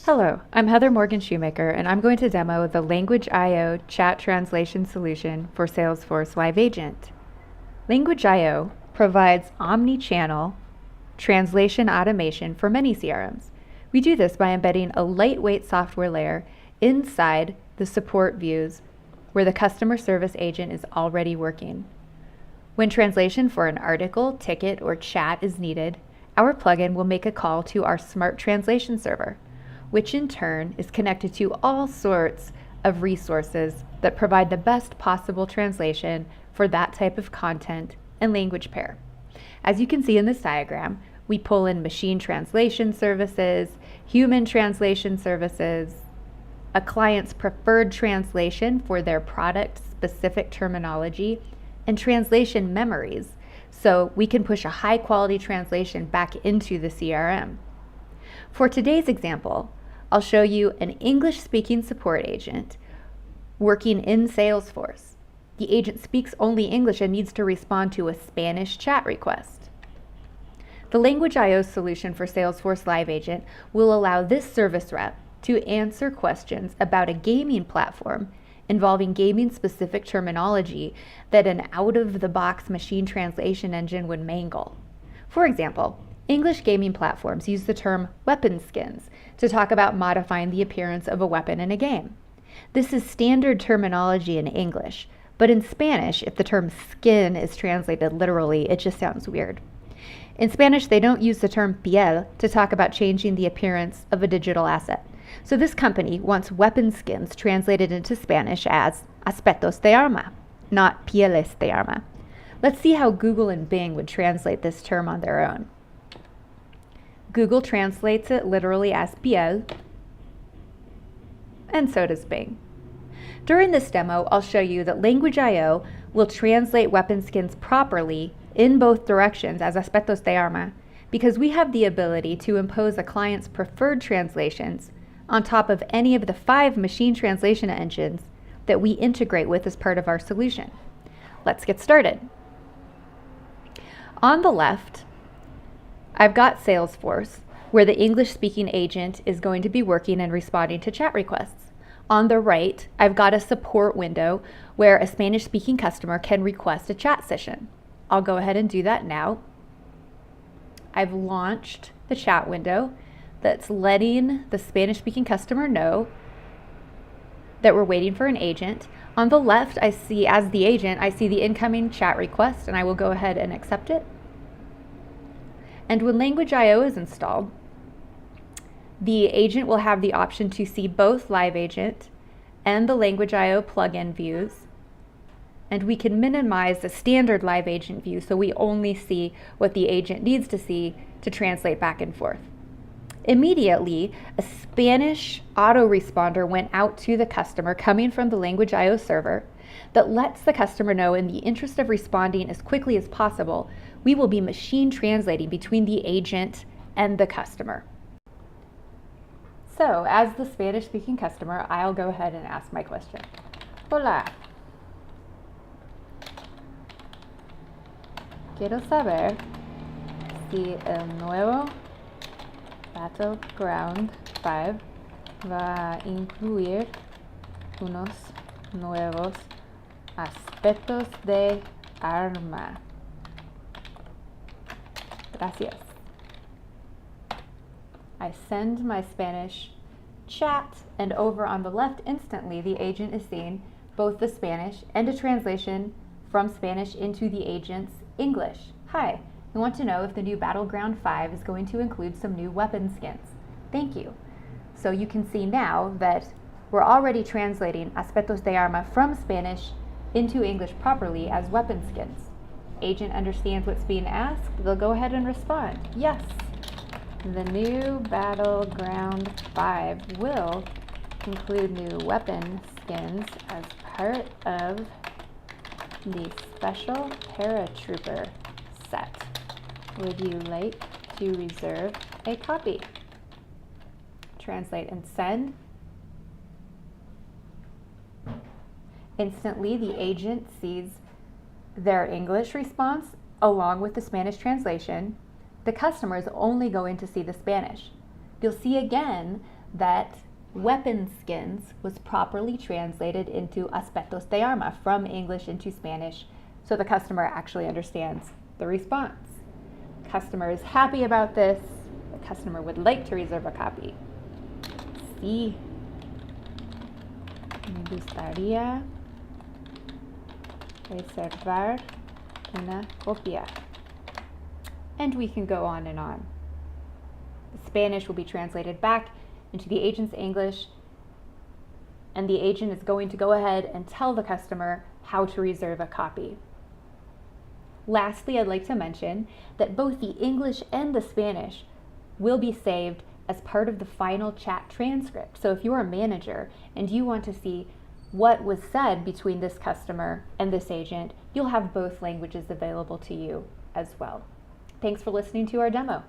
Hello, I'm Heather Morgan Shoemaker, and I'm going to demo the Language I/O chat translation solution for Salesforce Live Agent. Language I/O provides omni-channel translation automation for many CRMs. We do this by embedding a lightweight software layer inside the support views where the customer service agent is already working. When translation for an article, ticket, or chat is needed, our plugin will make a call to our smart translation server, which in turn is connected to all sorts of resources that provide the best possible translation for that type of content and language pair. As you can see in this diagram, we pull in machine translation services, human translation services, a client's preferred translation for their product-specific terminology, and translation memories, so we can push a high-quality translation back into the CRM. For today's example, I'll show you an English-speaking support agent working in Salesforce. The agent speaks only English and needs to respond to a Spanish chat request. The Language I/O solution for Salesforce Live Agent will allow this service rep to answer questions about a gaming platform involving gaming-specific terminology that an out-of-the-box machine translation engine would mangle. For example, English gaming platforms use the term weapon skins to talk about modifying the appearance of a weapon in a game. This is standard terminology in English, but in Spanish, if the term skin is translated literally, it just sounds weird. In Spanish, they don't use the term piel to talk about changing the appearance of a digital asset. So this company wants weapon skins translated into Spanish as aspectos de arma, not pieles de arma. Let's see how Google and Bing would translate this term on their own. Google translates it literally as piel, and so does Bing. During this demo, I'll show you that Language I/O will translate weapon skins properly in both directions as aspectos de arma, because we have the ability to impose a client's preferred translations on top of any of the 5 machine translation engines that we integrate with as part of our solution. Let's get started. On the left, I've got Salesforce, where the English-speaking agent is going to be working and responding to chat requests. On the right, I've got a support window where a Spanish-speaking customer can request a chat session. I'll go ahead and do that now. I've launched the chat window that's letting the Spanish-speaking customer know that we're waiting for an agent. On the left, I see, as the agent, I see the incoming chat request, and I will go ahead and accept it. And when Language I/O is installed, the agent will have the option to see both Live Agent and the Language I/O plugin views. And we can minimize the standard Live Agent view so we only see what the agent needs to see to translate back and forth. Immediately, a Spanish autoresponder went out to the customer coming from the Language I/O server that lets the customer know, in the interest of responding as quickly as possible, we will be machine translating between the agent and the customer. So, as the Spanish-speaking customer, I'll go ahead and ask my question. Hola. Quiero saber si el nuevo Battleground 5 va a incluir unos nuevos aspectos de arma. Gracias. I send my Spanish chat, and over on the left instantly the agent is seeing both the Spanish and a translation from Spanish into the agent's English. Hi, I want to know if the new Battleground 5 is going to include some new weapon skins. Thank you. So you can see now that we're already translating aspectos de arma from Spanish into English properly as weapon skins. Agent understands what's being asked. They'll go ahead and respond. Yes, the new Battleground 5 will include new weapon skins as part of the special paratrooper set. Would you like to reserve a copy? Translate and send. Instantly, the agent sees their English response along with the Spanish translation. The customer is only going to see the Spanish. You'll see again that weapon skins was properly translated into aspectos de arma from English into Spanish, so the customer actually understands the response. Customer is happy about this. The customer would like to reserve a copy. Sí, me gustaría reservar una copia. And we can go on and on. The Spanish will be translated back into the agent's English, and the agent is going to go ahead and tell the customer how to reserve a copy. Lastly, I'd like to mention that both the English and the Spanish will be saved as part of the final chat transcript. So if you're a manager and you want to see what was said between this customer and this agent, you'll have both languages available to you as well. Thanks for listening to our demo.